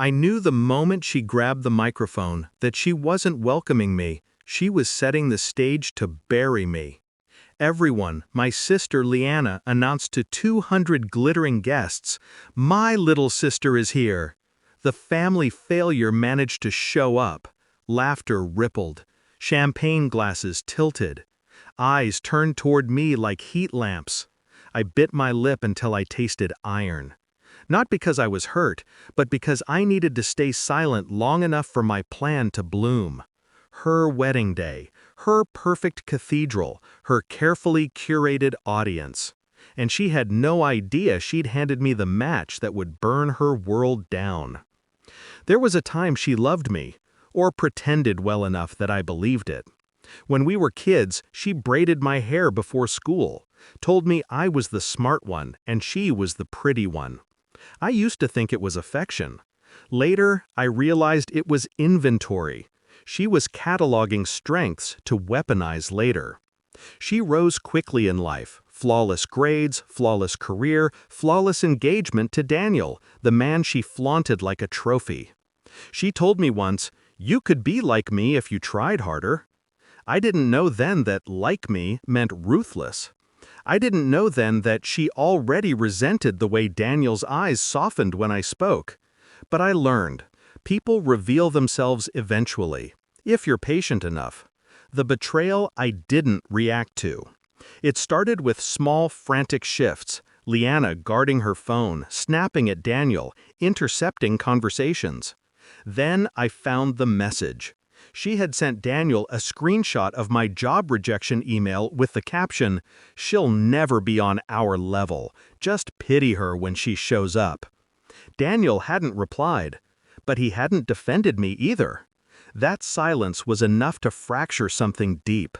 I knew the moment she grabbed the microphone that she wasn't welcoming me, she was setting the stage to bury me. Everyone, my sister Leanna announced to 200 glittering guests, "My little sister is here." The family failure managed to show up. Laughter rippled. Champagne glasses tilted. Eyes turned toward me like heat lamps. I bit my lip until I tasted iron. Not because I was hurt, but because I needed to stay silent long enough for my plan to bloom. Her wedding day, her perfect cathedral, her carefully curated audience. And she had no idea she'd handed me the match that would burn her world down. There was a time she loved me, or pretended well enough that I believed it. When we were kids, she braided my hair before school, told me I was the smart one and she was the pretty one. I used to think it was affection. Later, I realized it was inventory. She was cataloging strengths to weaponize later. She rose quickly in life, flawless grades, flawless career, flawless engagement to Daniel, the man she flaunted like a trophy. She told me once, "You could be like me if you tried harder." I didn't know then that "like me" meant ruthless. I didn't know then that she already resented the way Daniel's eyes softened when I spoke. But I learned. People reveal themselves eventually, if you're patient enough. The betrayal I didn't react to. It started with small, frantic shifts. Leanna guarding her phone, snapping at Daniel, intercepting conversations. Then I found the message. She had sent Daniel a screenshot of my job rejection email with the caption, "She'll never be on our level. Just pity her when she shows up." Daniel hadn't replied, but he hadn't defended me either. That silence was enough to fracture something deep.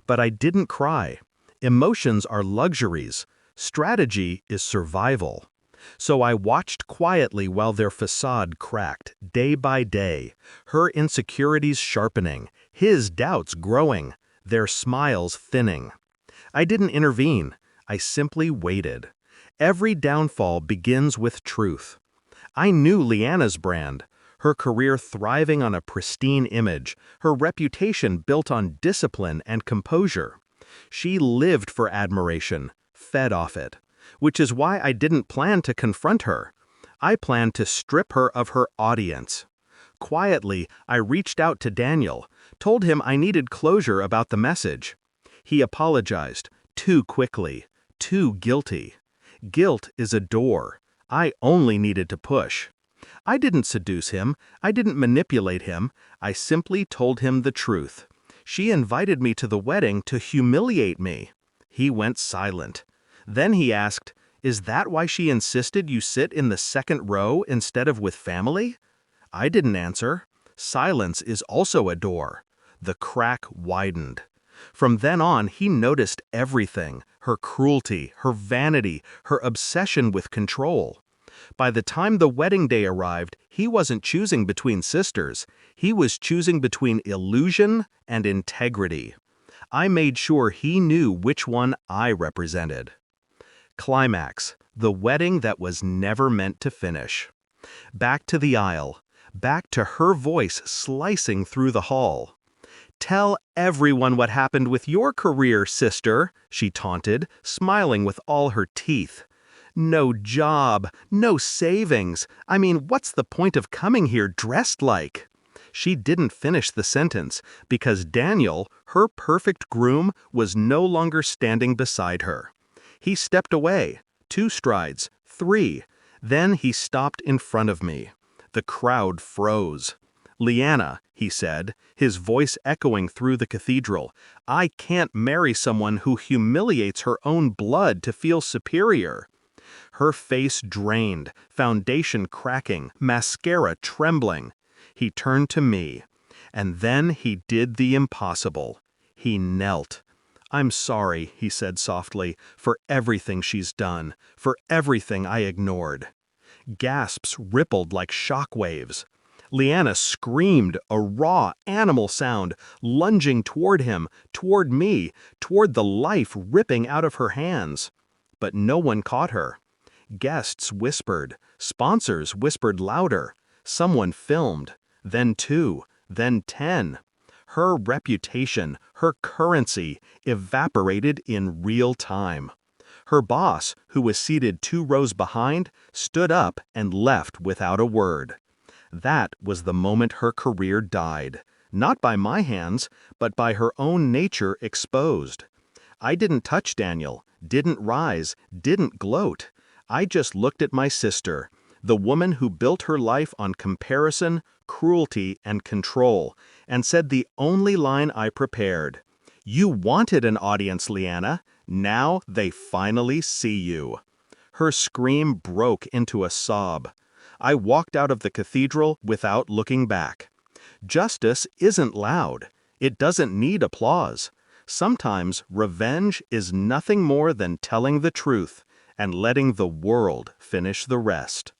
But I didn't cry. Emotions are luxuries. Strategy is survival. So I watched quietly while their facade cracked, day by day, her insecurities sharpening, his doubts growing, their smiles thinning. I didn't intervene. I simply waited. Every downfall begins with truth. I knew Leanna's brand, her career thriving on a pristine image, her reputation built on discipline and composure. She lived for admiration, fed off it. Which is why I didn't plan to confront her. I planned to strip her of her audience. Quietly, I reached out to Daniel, told him I needed closure about the message. He apologized, too quickly, too guilty. Guilt is a door. I only needed to push. I didn't seduce him. I didn't manipulate him. I simply told him the truth. She invited me to the wedding to humiliate me. He went silent. Then he asked, "Is that why she insisted you sit in the second row instead of with family?" I didn't answer. Silence is also a door. The crack widened. From then on, he noticed everything, her cruelty, her vanity, her obsession with control. By the time the wedding day arrived, he wasn't choosing between sisters. He was choosing between illusion and integrity. I made sure he knew which one I represented. Climax, the wedding that was never meant to finish. Back to the aisle, back to her voice slicing through the hall. "Tell everyone what happened with your career, sister," she taunted, smiling with all her teeth. "No job, no savings. I mean, what's the point of coming here dressed like?" She didn't finish the sentence because Daniel, her perfect groom, was no longer standing beside her. He stepped away, 2 strides, 3. Then he stopped in front of me. The crowd froze. "Leanna," he said, his voice echoing through the cathedral, "I can't marry someone who humiliates her own blood to feel superior." Her face drained, foundation cracking, mascara trembling. He turned to me. And then he did the impossible. He knelt. "I'm sorry," he said softly, "for everything she's done, for everything I ignored." Gasps rippled like shock waves. Leanna screamed, a raw animal sound, lunging toward him, toward me, toward the life ripping out of her hands. But no one caught her. Guests whispered. Sponsors whispered louder. Someone filmed, then 2, then 10. Her reputation, her currency, evaporated in real time. Her boss, who was seated 2 rows behind, stood up and left without a word. That was the moment her career died. Not by my hands, but by her own nature exposed. I didn't touch Daniel, didn't rise, didn't gloat. I just looked at my sister, the woman who built her life on comparison, cruelty, and control, and said the only line I prepared. You wanted an audience, Leanna. Now they finally see you. Her scream broke into a sob. I walked out of the cathedral without looking back. Justice isn't loud. It doesn't need applause. Sometimes revenge is nothing more than telling the truth and letting the world finish the rest.